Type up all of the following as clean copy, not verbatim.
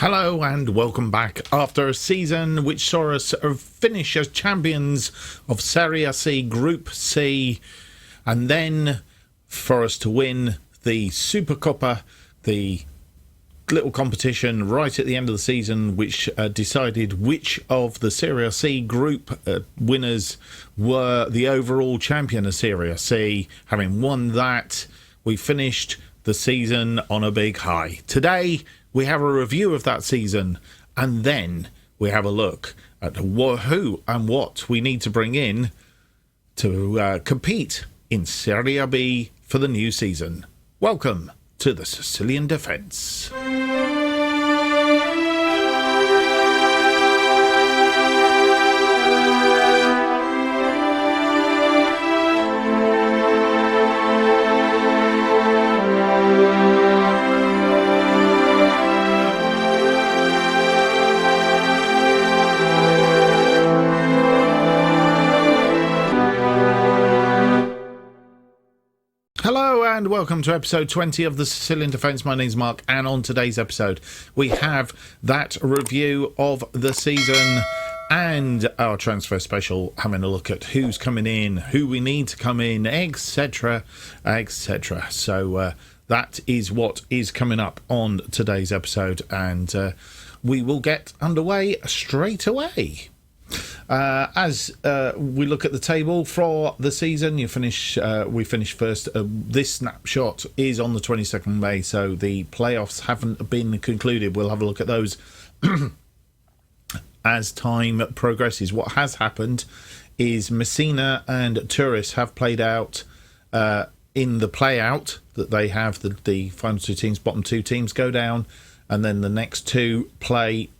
Hello and welcome back. After a season which saw us finish as champions of Serie C Group C, and then for us to win the Supercoppa, the little competition right at the end of the season which decided which of the Serie C Group winners were the overall champion of Serie C. Having won that, we finished the season on a big high. Today we have a review of that season, and then we have a look at who and what we need to bring in to compete in Serie B for the new season. Welcome to the Sicilian Defence. And welcome to episode 20 of the Sicilian Defence. My name's Mark, and on today's episode we have that review of the season and our transfer special, having a look at who's coming in, who we need to come in, etc, etc. So that is what is coming up on today's episode, and we will get underway straight away. As we look at the table for the season, we finish first. This snapshot is on the 22nd of May, so the playoffs haven't been concluded. We'll have a look at those as time progresses. What has happened is Messina and Turris have played out in the play-out that they have. The final two teams, bottom two teams, go down, and then the next two play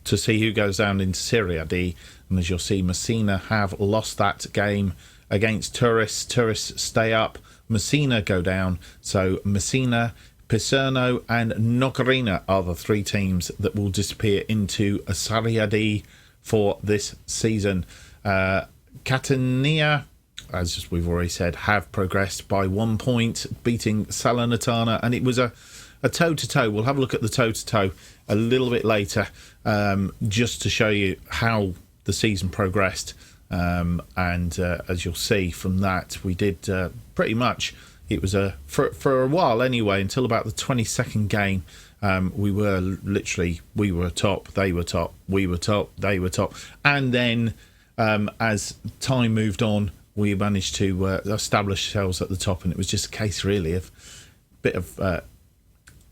to see who goes down into Serie D. And as you'll see, Messina have lost that game against Turris. Turris stay up, Messina go down. So Messina, Picerno and Nocarina are the three teams that will disappear into a Serie D for this season. Catania, as we've already said, have progressed by 1 point, beating Salernitana, and it was a toe-to-toe. We'll have a look at the toe-to-toe a little bit later, just to show you how the season progressed, and as you'll see from that, we did pretty much, it was for a while anyway, until about the 22nd game, we were top, they were top, we were top, they were top, and then as time moved on, we managed to establish ourselves at the top, and it was just a case really of a bit of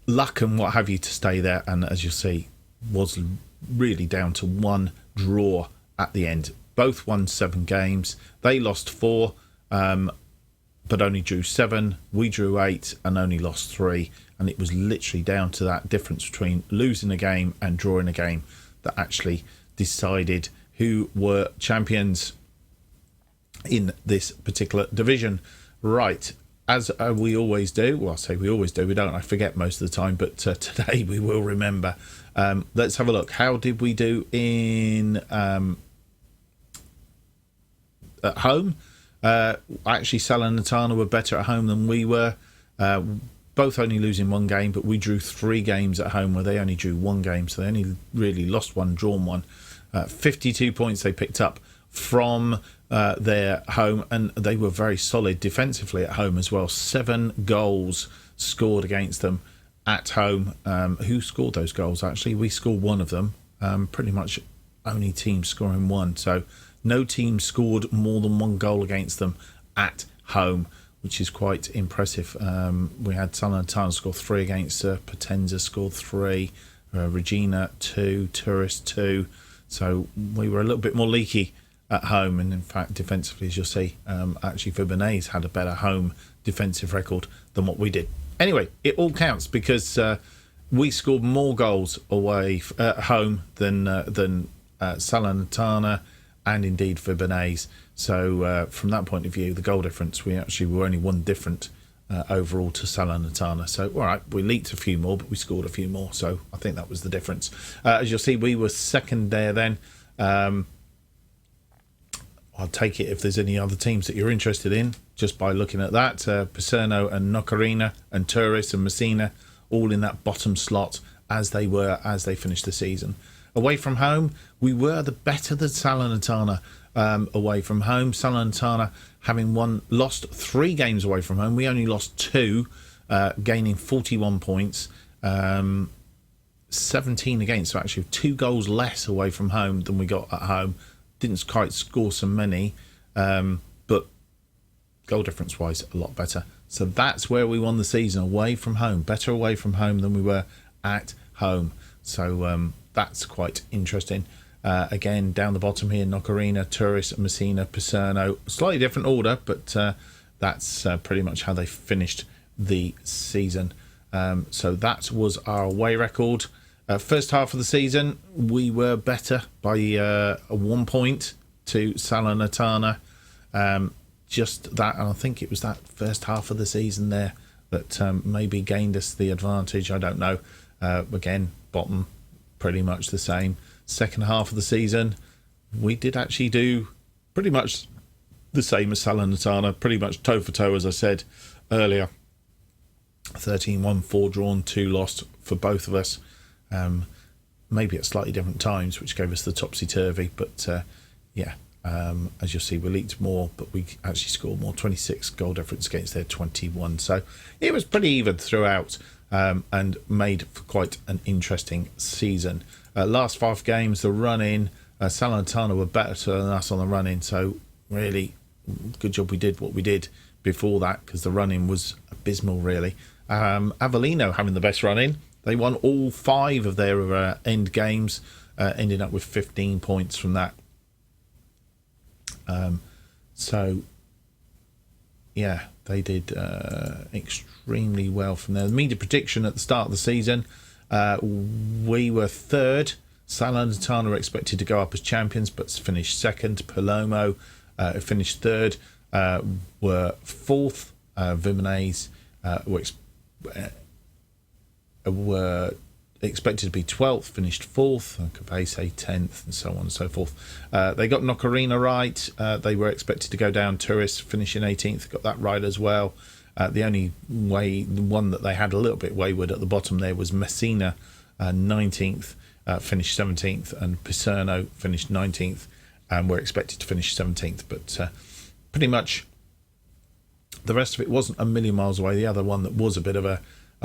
luck and what have you to stay there. And as you'll see, was really down to one draw at the end. Both won 7 games. They lost 4, but only drew 7. We drew 8 and only lost 3. And it was literally down to that difference between losing a game and drawing a game that actually decided who were champions in this particular division. Right, as we always do, well, I say we always do, we don't, I forget most of the time, but today we will remember. Let's have a look. How did we do in at home? Actually, Salernitana were better at home than we were, both only losing 1 game, but we drew 3 games at home where they only drew 1 game, so they only really lost 1, drawn 1. 52 points they picked up from their home, and they were very solid defensively at home as well. 7 goals scored against them at home. Who scored those goals? Actually, we scored 1 of them. Pretty much only team scoring 1, so no team scored more than 1 goal against them at home, which is quite impressive. We had Salernitana score 3 against Potenza scored 3, Regina 2, Turris 2, so we were a little bit more leaky at home, and in fact defensively, as you'll see, actually Fibonacci had a better home defensive record than what we did. Anyway, it all counts because we scored more goals away at home than Salernitana and indeed Fibonacci. So from that point of view, the goal difference, we actually were only 1 different overall to Salernitana. So all right, we leaked a few more, but we scored a few more, so I think that was the difference. As you'll see, we were second there then. I'll take it if there's any other teams that you're interested in, just by looking at that. Picerno and Nocarina and Turris and Messina, all in that bottom slot as they were as they finished the season. Away from home, we were the better than Salernitana away from home. Salernitana having lost 3 games away from home. We only lost 2, gaining 41 points. 17 against, so actually 2 goals less away from home than we got at home. Didn't quite score so many, but goal difference wise a lot better. So that's where we won the season, away from home. Better away from home than we were at home. So that's quite interesting. Again, down the bottom here, Nocarina, Turris, Messina, Paserno. Slightly different order, but that's pretty much how they finished the season. So that was our away record. First half of the season, we were better by 1 point to Salernitana. Just that, and I think it was that first half of the season there that maybe gained us the advantage. I don't know. Again, bottom pretty much the same. Second half of the season, we did actually do pretty much the same as Salernitana, pretty much toe for toe, as I said earlier. 13-1, 4 drawn, 2 lost for both of us. Maybe at slightly different times, which gave us the topsy-turvy. But as you'll see, we leaked more, but we actually scored more. 26 goal difference against their 21. So it was pretty even throughout, and made for quite an interesting season. Last 5 games, the run-in, Salernitana were better than us on the run-in. So really, good job we did what we did before that, because the run-in was abysmal, really. Avellino having the best run-in. They won all 5 of their end games, ending up with 15 points from that. So, yeah, they did extremely well from there. The media prediction at the start of the season, we were 3rd. Salernitana were expected to go up as champions, but finished 2nd. Palermo finished 3rd, were 4th. Viminese were expected to be 12th, finished 4th, Capese 10th, and so on and so forth. They got Nocarina right. They were expected to go down. Turris finishing 18th, got that right as well. The only one that they had a little bit wayward at the bottom there was Messina, 19th, finished 17th, and Paserno finished 19th, and were expected to finish 17th. But pretty much the rest of it wasn't a million miles away. The other one that was a bit of a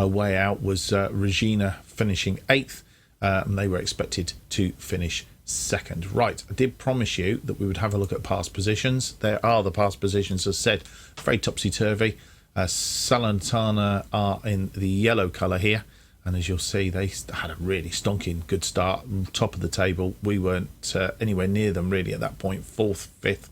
way out was Regina finishing 8th, and they were expected to finish 2nd. Right, I did promise you that we would have a look at past positions. There are the past positions, as said, very topsy-turvy. Salernitana are in the yellow colour here, and as you'll see, they had a really stonking good start, top of the table. We weren't anywhere near them really at that point. 4th, 5th,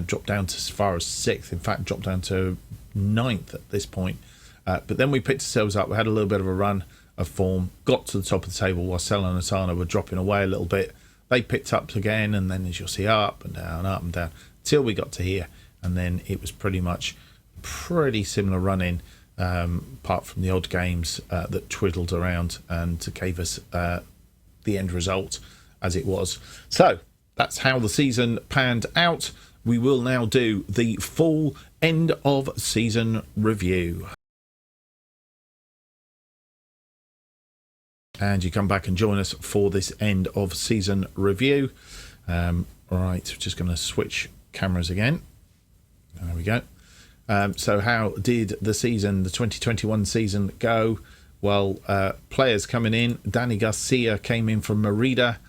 dropped down to as far as 6th, in fact dropped down to 9th at this point. But then we picked ourselves up. We had a little bit of a run of form, got to the top of the table while Salernitana were dropping away a little bit. They picked up again, and then as you'll see, up and down, till we got to here. And then it was pretty much pretty similar running, apart from the odd games that twiddled around and gave us the end result as it was. So that's how the season panned out. We will now do the full end of season review. And you come back and join us for this end of season review. Right, just going to switch cameras again. There we go. So how did the 2021 season go? Well, players coming in. Danny Garcia came in from Merida,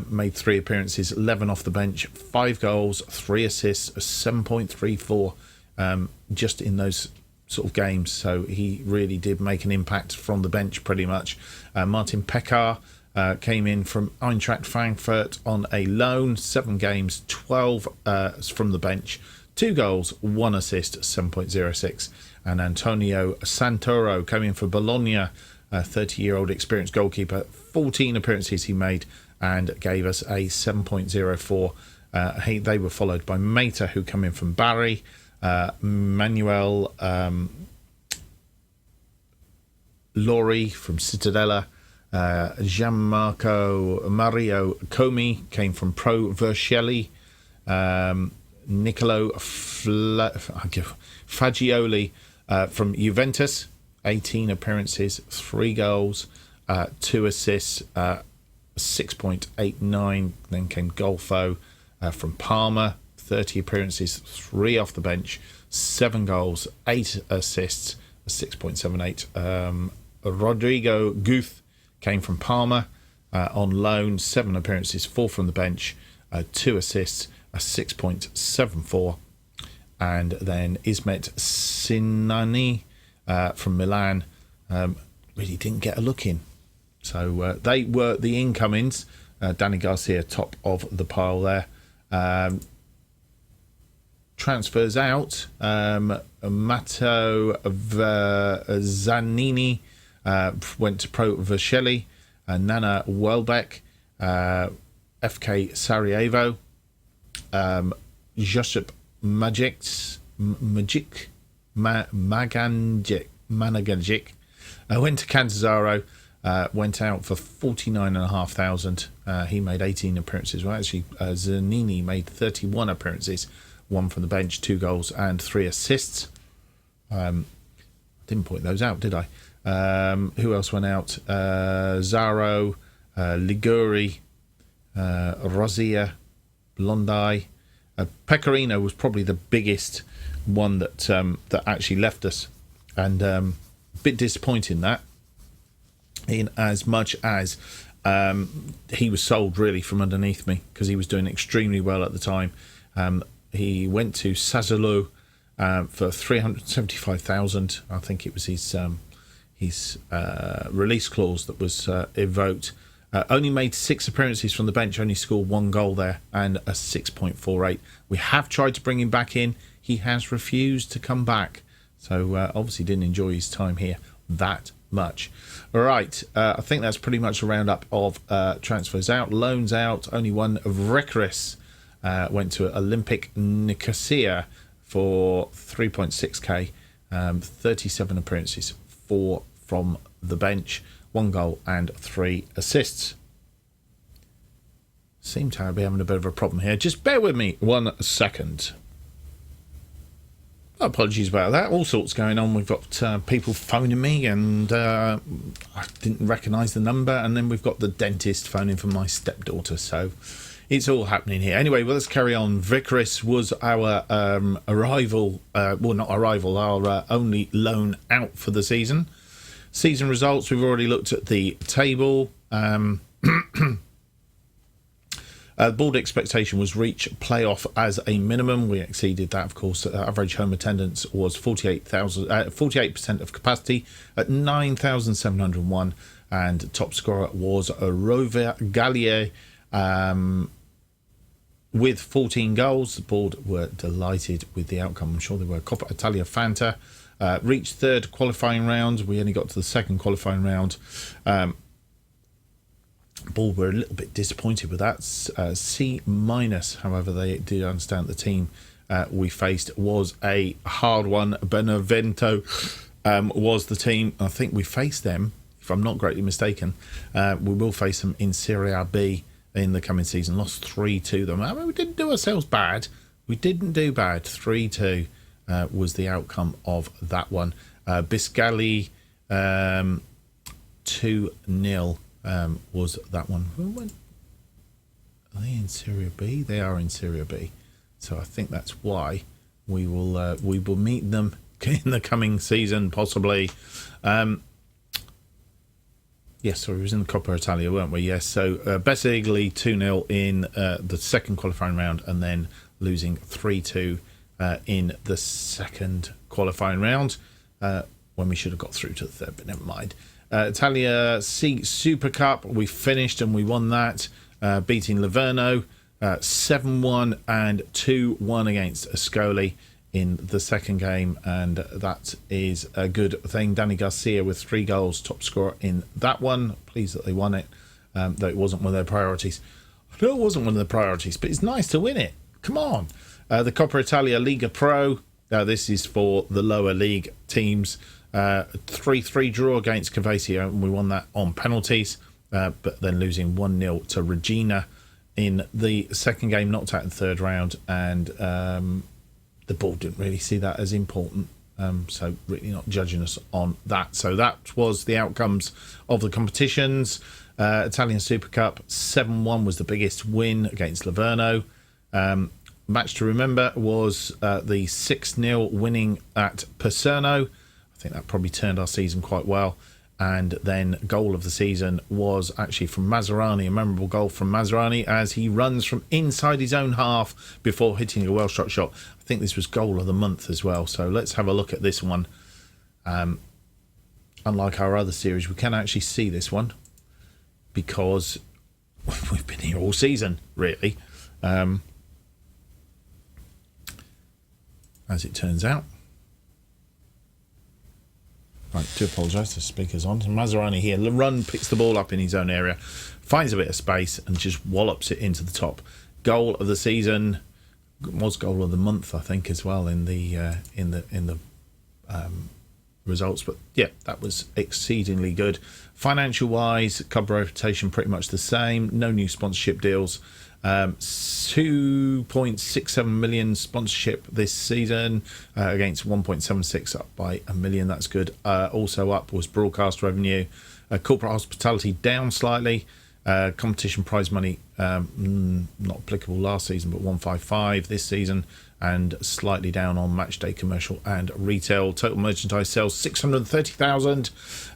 made 3 appearances, 11 off the bench, 5 goals, 3 assists, a 7.34 just in those sort of games. So he really did make an impact from the bench pretty much. Martin Pekar came in from Eintracht Frankfurt on a loan, 7 games, 12 from the bench, 2 goals, 1 assist, 7.06. And Antonio Santoro came in for Bologna, a 30-year-old experienced goalkeeper, 14 appearances he made and gave us a 7.04. They were followed by Mata, who come in from Bari, Manuel Lori from Cittadella, Gianmarco Mario Comi came from Pro Vercelli, Nicolo Fagioli from Juventus, 18 appearances, 3 goals, 2 assists, 6.89. Then came Golfo from Parma, 30 appearances, 3 off the bench, 7 goals, 8 assists, 6.78. Rodrigo Guth came from Parma on loan, 7 appearances, 4 from the bench, 2 assists, a 6.74. And then Ismet Sinani from Milan really didn't get a look in. So they were the incomings. Danny Garcia top of the pile there. Transfers out. Matteo Zanini went to Pro Vercelli. Nana Welbeck, FK Sarajevo. Josip Managic went to Canzaro. Went out for 49,500. He made 18 appearances. Well, actually, Zanini made 31 appearances, 1 from the bench, 2 goals and 3 assists. Didn't point those out, did I? Who else went out? Zaro, Liguri, Rosia, Blondai. Pecorino was probably the biggest one that actually left us, and a bit disappointing that. In as much as he was sold really from underneath me, because he was doing extremely well at the time. He went to Sassuolo for 375,000. I think it was his release clause that was evoked. Only made 6 appearances from the bench, only scored 1 goal there and a 6.48. We have tried to bring him back in. He has refused to come back. So obviously didn't enjoy his time here that much. All right, I think that's pretty much a roundup of transfers out. Loans out, only one of Recaris went to Olympic Nicosia for 3.6k, 37 appearances, 4 from the bench, 1 goal and 3 assists. Seem to be having a bit of a problem here. Just bear with me 1 second. Apologies about that. All sorts going on. We've got people phoning me, and I didn't recognise the number. And then we've got the dentist phoning for my stepdaughter. So it's all happening here. Anyway, well, let's carry on. Vicaris was our arrival. Well, not arrival. Our only loan out for the season. Season results. We've already looked at the table. Board expectation was reach playoff as a minimum. We exceeded that, of course. Average home attendance was 48% of capacity at 9,701, and top scorer was Rover Gallier with 14 goals. The board were delighted with the outcome. I'm sure they were. Coppa Italia Fanta reached 3rd qualifying round. We only got to the 2nd qualifying round. Board were a little bit disappointed with that. C-, however, they did understand the team we faced was a hard one. Benevento was the team. I think we faced them, if I'm not greatly mistaken. We will face them in Serie B in the coming season. Lost 3-2 to them. I mean, we didn't do ourselves bad. We didn't do bad. 3-2 was the outcome of that one. Biscali 2-0. Was that one? Are they in Serie B? They are in Serie B, so I think that's why we will meet them in the coming season, possibly. Yes, sorry, we was in the Coppa Italia, weren't we? Yes. So Bessigli 2-0 in the 2nd qualifying round, and then losing 3-2 in the 2nd qualifying round when we should have got through to the 3rd, but never mind. Italia C Super Cup, we finished and we won that, beating Livorno 7-1 and 2-1 against Ascoli in the 2nd game, and that is a good thing. Danny Garcia with 3 goals, top scorer in that one. Pleased that they won it, though it wasn't one of their priorities. I know it wasn't one of the priorities, but it's nice to win it. Come on. The Coppa Italia Liga Pro, this is for the lower league teams. 3-3 draw against Cavasio, and we won that on penalties, but then losing 1-0 to Regina in the 2nd game, knocked out in the 3rd round, and the board didn't really see that as important. So really not judging us on that. So that was the outcomes of the competitions. Italian Super Cup 7-1 was the biggest win against Livorno. Match to remember was the 6-0 winning at Paserno. I think that probably turned our season quite well. And then goal of the season was actually from Mascherani, a memorable goal from Mascherani as he runs from inside his own half before hitting a well-struck shot. I think this was goal of the month as well. So let's have a look at this one. Unlike our other series, we can actually see this one because we've been here all season, really, as it turns out. Right, do apologise, the speaker's on. Mascherani here, run, picks the ball up in his own area, finds a bit of space and just wallops it into the top. Goal of the season was goal of the month, I think, as well in the results. But yeah, that was exceedingly good. Financial wise, club reputation pretty much the same. No new sponsorship deals. 2.67 million sponsorship this season against 1.76, up by $1 million. That's good. Also up was broadcast revenue. Corporate hospitality down slightly. Competition prize money not applicable last season, but 155 this season, and slightly down on match day commercial and retail. Total merchandise sales 630,000,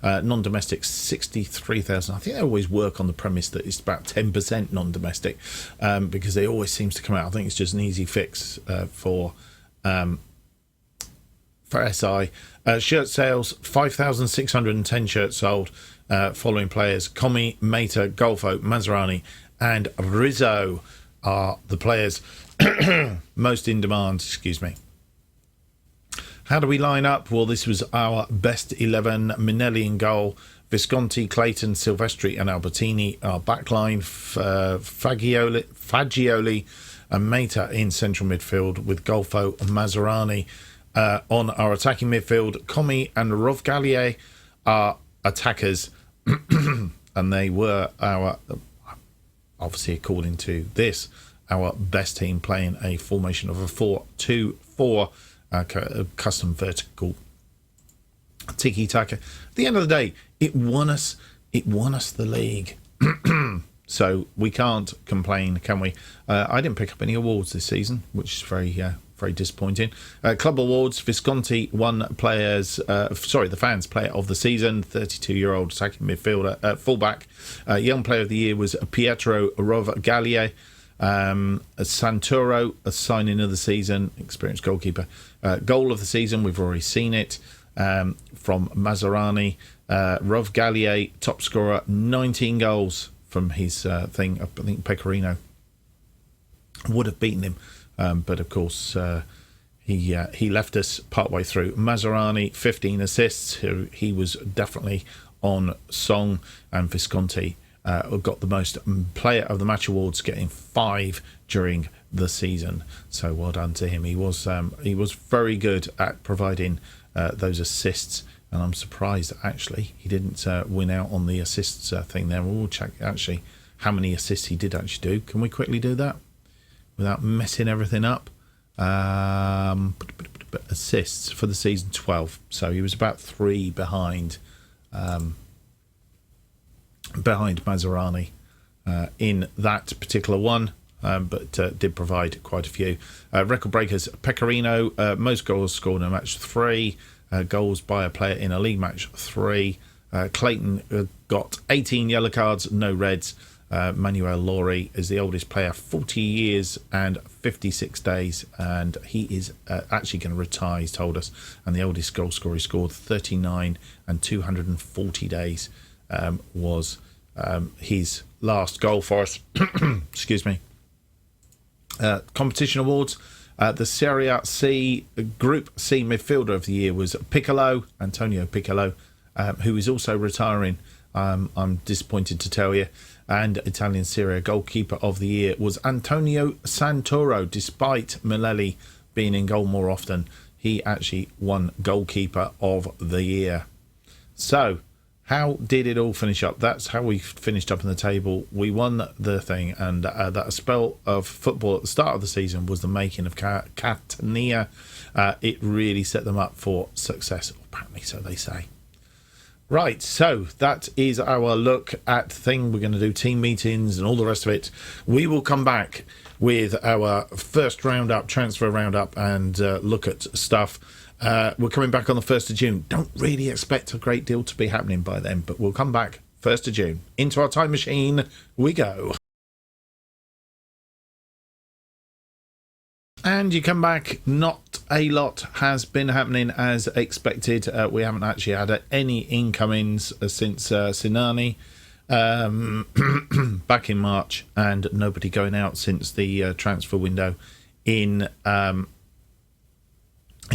non-domestic 63,000. I think they always work on the premise that it's about 10% non-domestic because they always seems to come out. I think it's just an easy fix for SI. Shirt sales, 5,610 shirts sold. Following players: Comi, Mata, Golfo, Mascherani and Rizzo are the players most in demand. Excuse me. How do we line up? Well, this was our best 11. Minelli in goal, Visconti, Clayton, Silvestri and Albertini. Our backline, Fagioli and Mata in central midfield, with Golfo and Mascherani on our attacking midfield. Comi and Rovgallier are attackers. And they were our, obviously according to this, our best team, playing a formation of a 4-2-4, custom vertical tiki-taka. At the end of the day, it won us the league. So we can't complain, can we? I didn't pick up any awards this season, which is very disappointing. Club awards: Visconti won the fans player of the season, 32-year-old attacking midfielder, fullback. Young player of the year was Pietro Rovgallier. Santoro, a signing of the season, experienced goalkeeper. Goal of the season, we've already seen it, from Mascherani. Rovgallier, top scorer, 19 goals from his thing. I think Pecorino would have beaten him. But of course, he left us partway through. Mascherani, 15 assists. He was definitely on song. And Visconti got the most player of the match awards, getting 5 during the season. So well done to him. He was very good at providing those assists. And I'm surprised that actually he didn't win out on the assists thing there. We'll check actually how many assists he did actually do. Can we quickly do that without messing everything up? Assists for the season, 12. So he was about 3 behind Mascherani in that particular one, but did provide quite a few. Record breakers: Pecorino, most goals scored in a match, 3. Goals by a player in a league match, 3. Clayton got 18 yellow cards, no reds. Manuel Lori is the oldest player, 40 years and 56 days, and he is actually going to retire, he's told us. And the oldest goal scorer, he scored 39 and 240 days, was his last goal for us. Excuse me. Competition awards. The Serie C Group C midfielder of the year was Antonio Piccolo, who is also retiring. I'm disappointed to tell you. And Italian Serie A goalkeeper of the year was Antonio Santoro. Despite Milelli being in goal more often, he actually won goalkeeper of the year. So, how did it all finish up? That's how we finished up in the table. We won the thing, and that spell of football at the start of the season was the making of Catania. It really set them up for success, apparently, so they say. Right, so that is our look at the thing. We're going to do team meetings and all the rest of it. We will come back with our first roundup, transfer roundup, and look at stuff. We're coming back on the 1st of June. Don't really expect a great deal to be happening by then, but we'll come back 1st of June. Into our time machine we go. And you come back, not a lot has been happening as expected. We haven't actually had any incomings since Sinani back in March, and nobody going out since the transfer window in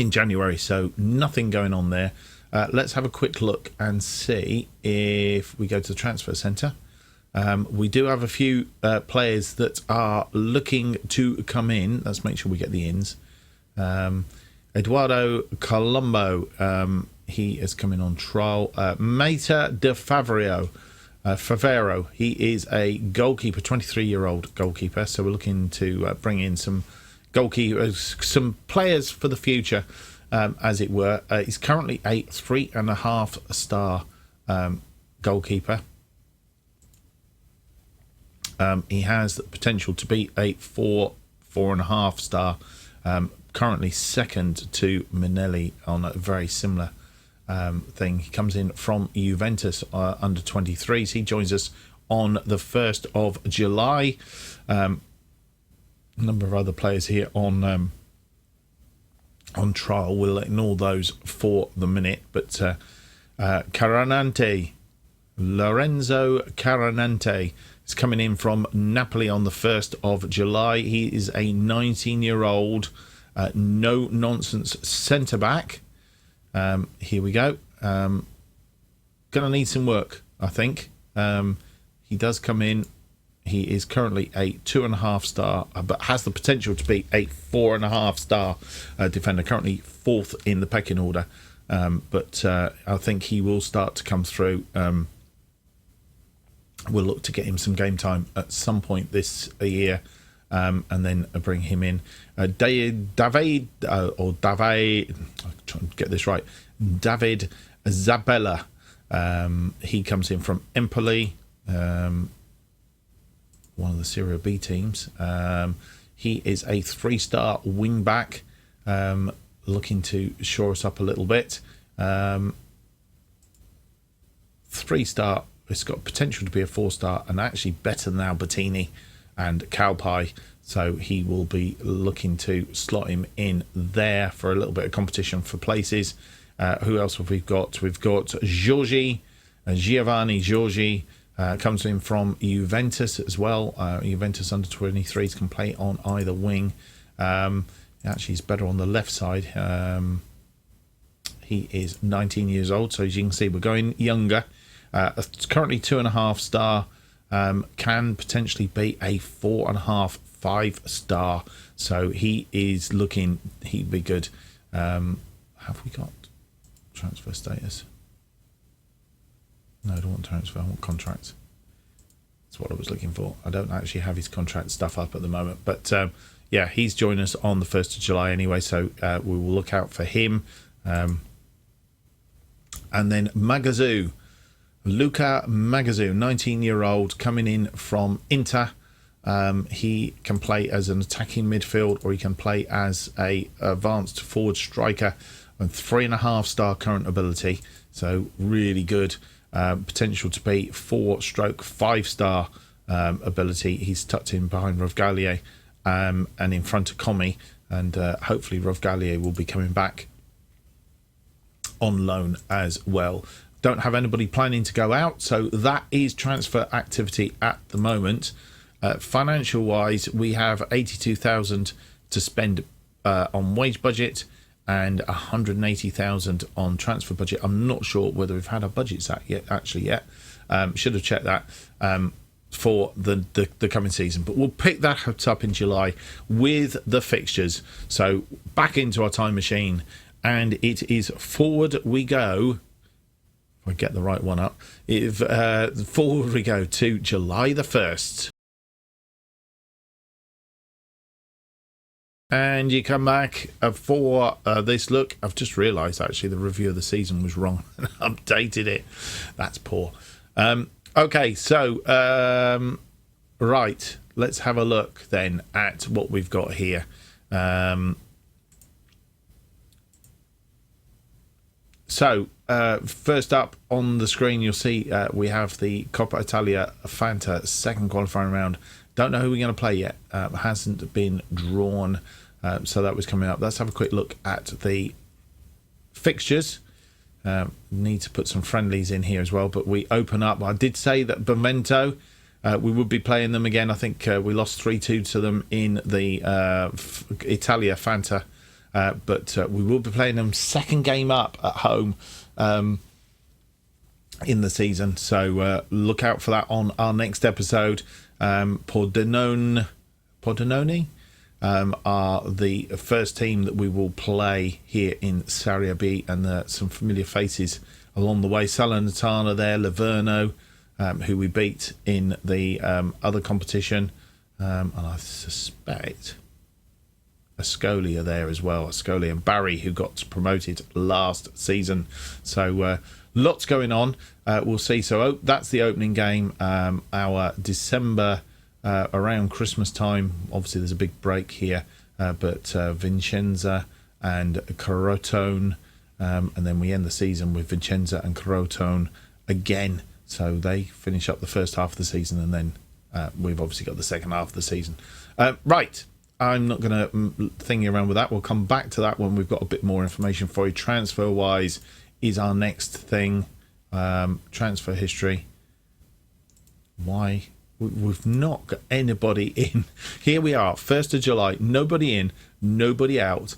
January. So nothing going on there. Let's have a quick look and see if we go to the transfer centre. We do have a few players that are looking to come in. Let's make sure we get the ins. Eduardo Colombo, he is coming on trial. Meta de Favero, he is a goalkeeper, 23-year-old goalkeeper. So we're looking to bring in some goalkeepers, some players for the future, as it were. He's currently a 3.5 star goalkeeper. He has the potential to be a 4.5 star. Currently second to Minelli on a very similar thing. He comes in from Juventus under 23s. He joins us on the 1st of July. A number of other players here on trial. We'll ignore those for the minute. But Lorenzo Caranante is coming in from Napoli on the 1st of July. He is a 19-year-old no-nonsense centre-back. Here we go. Going to need some work, I think. He does come in. He is currently a 2.5 star, but has the potential to be a 4.5 star defender. Currently 4th in the pecking order. But I think he will start to come through. We'll look to get him some game time at some point this year, and then bring him in. David, I'm trying to get this right. David Zabella. He comes in from Empoli, one of the Serie B teams. He is a 3-star wing back, looking to shore us up a little bit. 3-star. It's got potential to be a 4-star, and actually better than Albertini and Calpai. So he will be looking to slot him in there for a little bit of competition for places. Who else have we got? We've got Giovanni Giorgi, comes in from Juventus as well. Juventus under 23s can play on either wing. Actually, he's better on the left side. He is 19 years old, so as you can see, we're going younger. Currently 2.5 star, can potentially be a 4.5, 5-star. So he is looking, he'd be good. Have we got transfer status? No, I don't want transfer, I want contracts. That's what I was looking for. I don't actually have his contract stuff up at the moment, but yeah, he's joined us on the 1st of July anyway, so we will look out for him. And then Magazoo. Luca Magazoo, 19-year-old, coming in from Inter. He can play as an attacking midfield, or he can play as a advanced forward striker, and 3.5 star current ability. So really good. Potential to be 4/5 star ability. He's tucked in behind Rovgallier and in front of Comi, and hopefully Rovgallier will be coming back on loan as well. Don't have anybody planning to go out, so that is transfer activity at the moment. Financial wise, we have 82,000 to spend on wage budget and 180,000 on transfer budget. I'm not sure whether we've had our budgets out yet. Should have checked that for the coming season, but we'll pick that up in July with the fixtures. So back into our time machine, and it is forward we go I get the right one up. If forward we go to July the 1st. And you come back for this look. I've just realised, actually, the review of the season was wrong. Updated it. That's poor. Okay, so, right. Let's have a look, then, at what we've got here. First up on the screen, you'll see we have the Coppa Italia Fanta second qualifying round. Don't know who we're going to play yet. Hasn't been drawn, so that was coming up. Let's have a quick look at the fixtures. Need to put some friendlies in here as well, but we open up. I did say that Benevento, we would be playing them again. I think we lost 3-2 to them in the Italia Fanta, but we will be playing them second game up at home in the season. So look out for that on our next episode. Pordenone are the first team that we will play here in Serie B, and some familiar faces along the way. Salernitana there, Livorno, who we beat in the other competition, and I suspect Ascoli are there as well. Ascoli and Barry, who got promoted last season. So lots going on. We'll see. So that's the opening game. Our December, around Christmas time, obviously there's a big break here, but Vicenza and Crotone, and then we end the season with Vicenza and Crotone again. So they finish up the first half of the season, and then we've obviously got the second half of the season. Right, I'm not going to thingy around with that. We'll come back to that when we've got a bit more information for you. Transfer-wise is our next thing. Transfer history. Why? We've not got anybody in. Here we are, 1st of July. Nobody in, nobody out.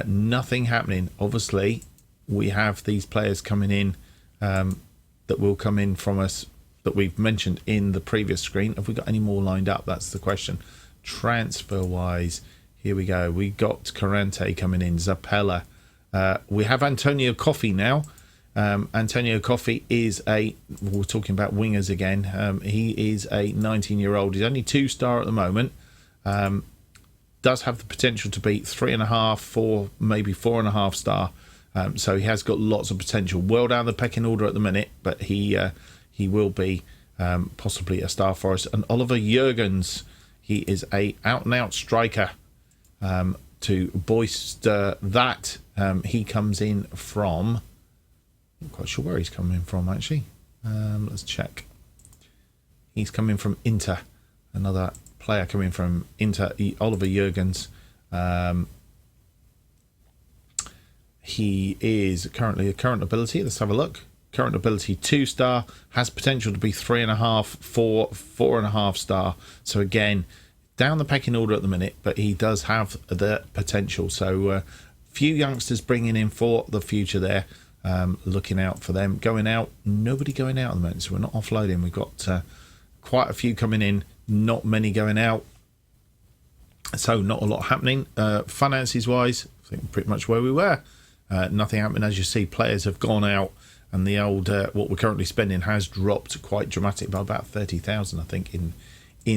Nothing happening. Obviously, we have these players coming in that will come in from us that we've mentioned in the previous screen. Have we got any more lined up? That's the question. Transfer-wise, here we go. We got Carante coming in, Zappella. We have Antonio Coffey now. Antonio Coffey is we're talking about wingers again. He is a 19-year-old. He's only 2-star at the moment. Does have the potential to be 3.5, 4, maybe 4.5 star. So he has got lots of potential. Well down the pecking order at the minute, but he will be possibly a star for us. And Oliver Jurgens, he is a out-and-out striker. To bolster that, he comes in from... I'm not quite sure where he's coming from, actually. Let's check. He's coming from Inter. Another player coming from Inter, Oliver Jurgens. He is currently a current ability. Let's have a look. Current ability 2-star. Has potential to be 3.5, 4, 4.5 star. So again, down the pecking order at the minute, but he does have the potential. So few youngsters bringing in for the future there. Looking out for them. Going out, nobody going out at the moment, so we're not offloading. We've got quite a few coming in, not many going out, so not a lot happening. Finances wise, I think pretty much where we were. Nothing happening. As you see, players have gone out, and the old what we're currently spending has dropped quite dramatically by about 30,000, I think, in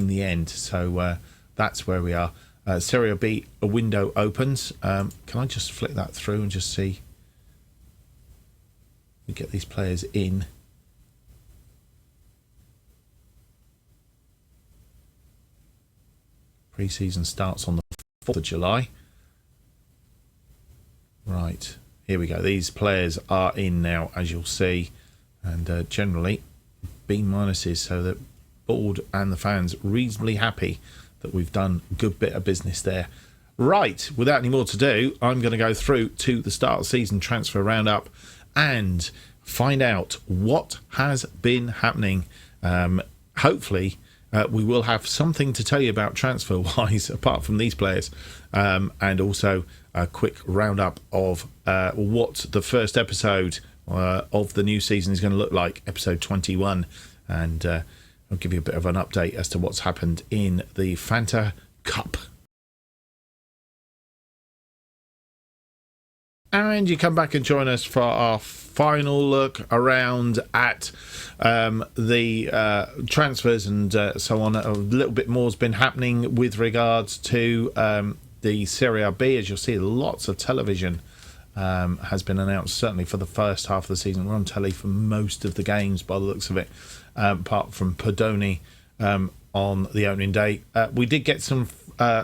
the end. So that's where we are. Serie B, a window opens. Can I just flick that through and just see? We get these players in. Pre-season starts on the 4th of July. Right, here we go. These players are in now, as you'll see, and generally B minuses, so that board and the fans reasonably happy that we've done a good bit of business there. Right, without any more to do, I'm going to go through to the start of season transfer roundup and find out what has been happening. Hopefully we will have something to tell you about transfer wise apart from these players, and also a quick roundup of what the first episode of the new season is going to look like, episode 21, and I'll give you a bit of an update as to what's happened in the Fanta Cup. and you come back and join us for our final look around at the transfers and so on. A little bit more has been happening with regards to the Serie B. As you'll see, lots of television has been announced, certainly for the first half of the season. We're on telly for most of the games by the looks of it, apart from Podoni on the opening day. We did get some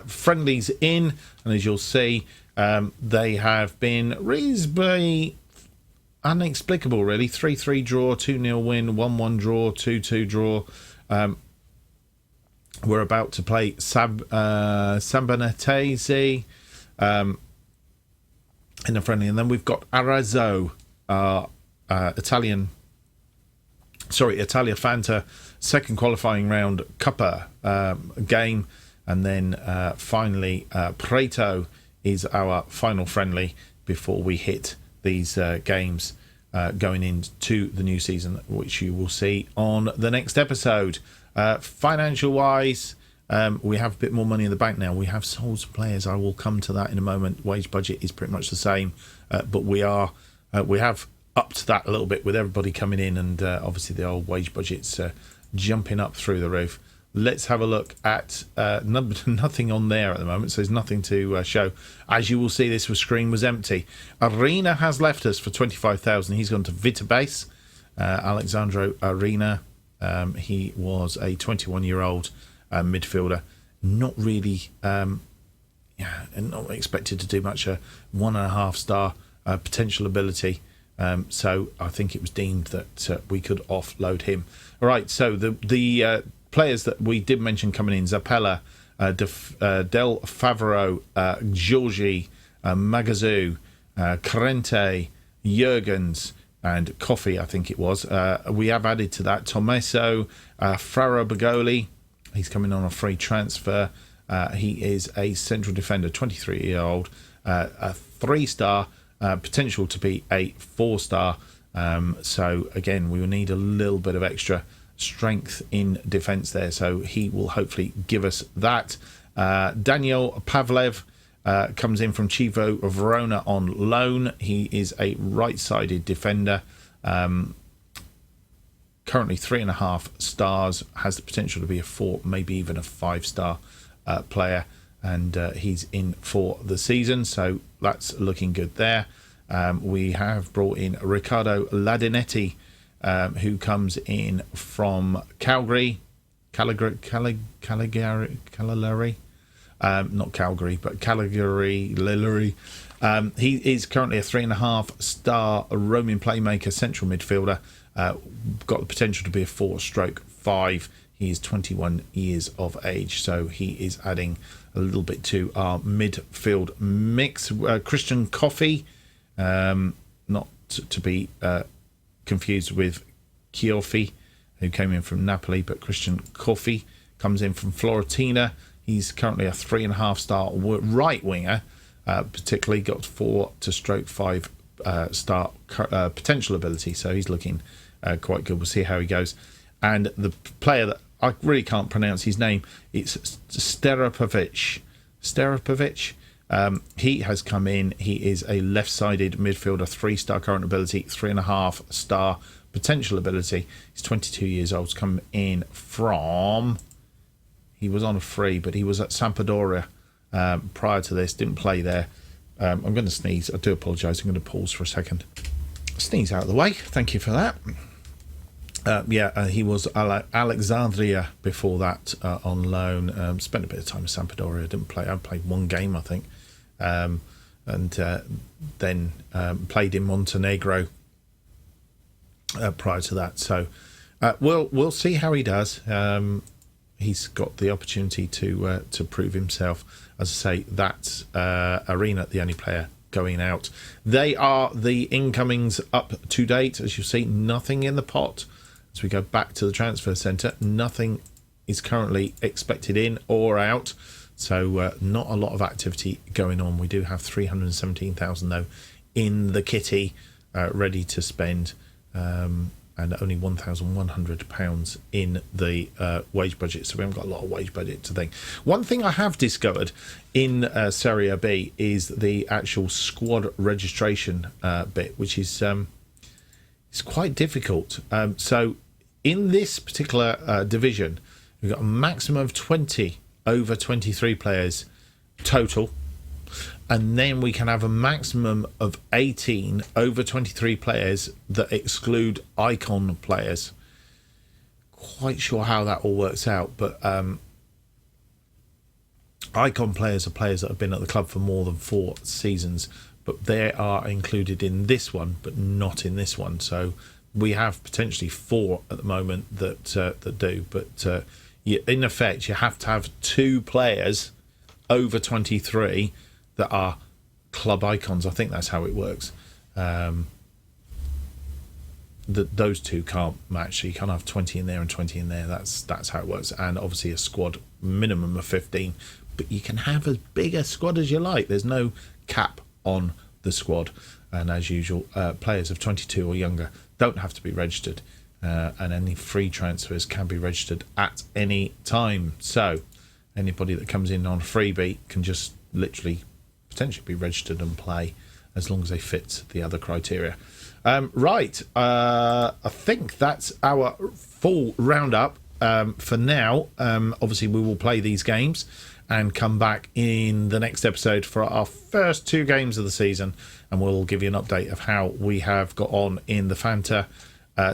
friendlies in, and as you'll see, they have been reasonably inexplicable, really. 3-3 draw, 2-0 win, 1-1 draw, 2-2 draw. We're about to play Sambanetese in a friendly, and then we've got Arezzo, Italia Fanta second qualifying round Cuppa game, and then finally Prato is our final friendly before we hit these games going into the new season, which you will see on the next episode. Financial wise, we have a bit more money in the bank now. We have sold some players. I will come to that in a moment. Wage budget is pretty much the same, but we have upped that a little bit with everybody coming in, and obviously the old wage budget's jumping up through the roof. Let's have a look at nothing on there at the moment, so there's nothing to show. As you will see, this screen was empty. Arena has left us for 25,000. He's gone to Vitabase. Alexandro Arena. He was a 21-year-old midfielder. Not really, not expected to do much. 1.5 star potential ability. So I think it was deemed that we could offload him. All right, so the players that we did mention coming in: Zappella, Del Favaro, Giorgi, Magazoo, Carente, Jurgens, and Coffee, I think it was. We have added to that Tommaso Farabagoli. He's coming on a free transfer. He is a central defender, 23-year-old, a 3-star, potential to be a 4-star. So again, we will need a little bit of extra strength in defence there, so he will hopefully give us that. Daniel Pavlev comes in from Chievo Verona on loan. He is a right-sided defender, currently 3.5 stars, has the potential to be a 4, maybe even a 5-star player, and he's in for the season, so that's looking good there. We have brought in Riccardo Ladinetti, who comes in from Calgary, Caligari, not Calgary, but Caligari. He is currently a 3.5 star roaming playmaker, central midfielder. Got the potential to be a 4/5. He is 21 years of age, so he is adding a little bit to our midfield mix. Christian Coffey, not to be confused with Chioffi, who came in from Napoli, but Christian Coffey comes in from Fiorentina. He's currently a 3.5 star right winger, particularly got 4/5 star potential ability, so he's looking quite good. We'll see how he goes. And the player that I really can't pronounce his name, it's Sterapovic. He has come in. He is a left-sided midfielder, 3-star current ability, 3.5 star potential ability. He's 22 years old. He's come in from... He was on a free, but he was at Sampdoria prior to this. Didn't play there. I'm going to sneeze. I do apologise. I'm going to pause for a second. Sneeze out of the way. Thank you for that. He was Alexandria before that on loan. Spent a bit of time at Sampdoria. Didn't play. I played one game, I think, and then played in Montenegro prior to that. So we'll see how he does. He's got the opportunity to prove himself. As I say, that's Arena, the only player going out. They are the incomings up to date. As you see, nothing in the pot. As we go back to the transfer centre, nothing is currently expected in or out. So not a lot of activity going on. We do have 317,000 though in the kitty, ready to spend. and only £1,100 in the wage budget. So we haven't got a lot of wage budget to think. One thing I have discovered in Serie B is the actual squad registration bit, which is it's quite difficult. So in this particular division, we've got a maximum of 20 over 23 players total. And then we can have a maximum of 18 over 23 players that exclude icon players. Quite sure how that all works out, but icon players are players that have been at the club for more than 4 seasons, but they are included in this one, but not in this one. So we have potentially 4 at the moment that do, but in effect, you have to have 2 players over 23 that are club icons. I think that's how it works. Those two can't match. So you can't have 20 in there and 20 in there. That's how it works. And obviously a squad minimum of 15, but you can have as big a squad as you like. There's no cap on the squad. And as usual, players of 22 or younger don't have to be registered, and any free transfers can be registered at any time. So anybody that comes in on a freebie can just literally potentially be registered and play as long as they fit the other criteria. Right, I think that's our full roundup for now. Obviously we will play these games and come back in the next episode for our first 2 games of the season, and we'll give you an update of how we have got on in the Fanta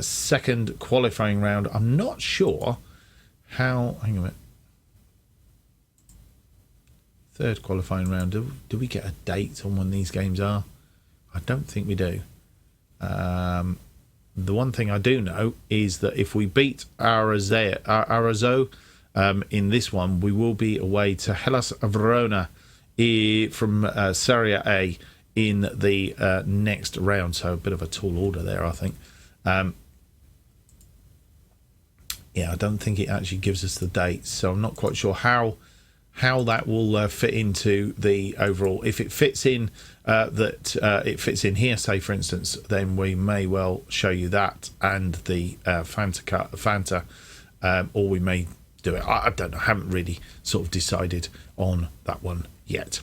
second qualifying round. I'm not sure how, hang on a minute, third qualifying round, do we get a date on when these games are? I don't think we do. The one thing I do know is that if we beat Arezzo in this one, we will be away to Hellas Verona from Serie A in the next round. So a bit of a tall order there, I think. Yeah, I don't think it actually gives us the dates, so I'm not quite sure how that will fit into the overall. If it fits in it fits in here, say for instance, then we may well show you that and the Fanta, or we may do it. I don't know. I haven't really sort of decided on that one yet.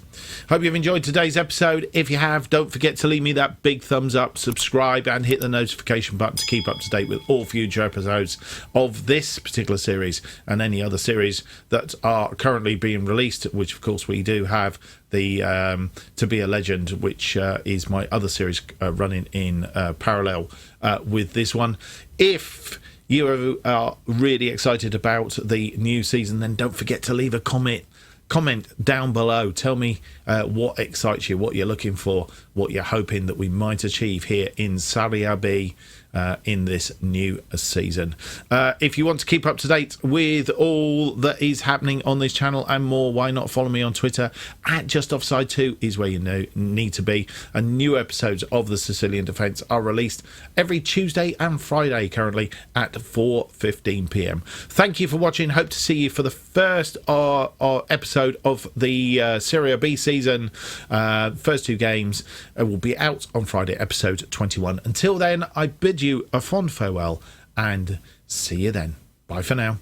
Hope you've enjoyed today's episode. If you have, don't forget to leave me that big thumbs up, subscribe, and hit the notification button to keep up to date with all future episodes of this particular series and any other series that are currently being released, which of course we do have the To Be a Legend, which is my other series running in parallel with this one. If you are really excited about the new season, then don't forget to leave a comment down below. Tell me what excites you, what you're looking for, what you're hoping that we might achieve here in Serie B in this new season. If you want to keep up to date with all that is happening on this channel and more, why not follow me on Twitter at JustOffside2 is where you need to be. And new episodes of the Sicilian Defence are released every Tuesday and Friday currently at 4:15 p.m. Thank you for watching. Hope to see you for the first episode of the Serie B season. First 2 games will be out on Friday, episode 21. Until then, I bid you a fond farewell and see you then. Bye for now.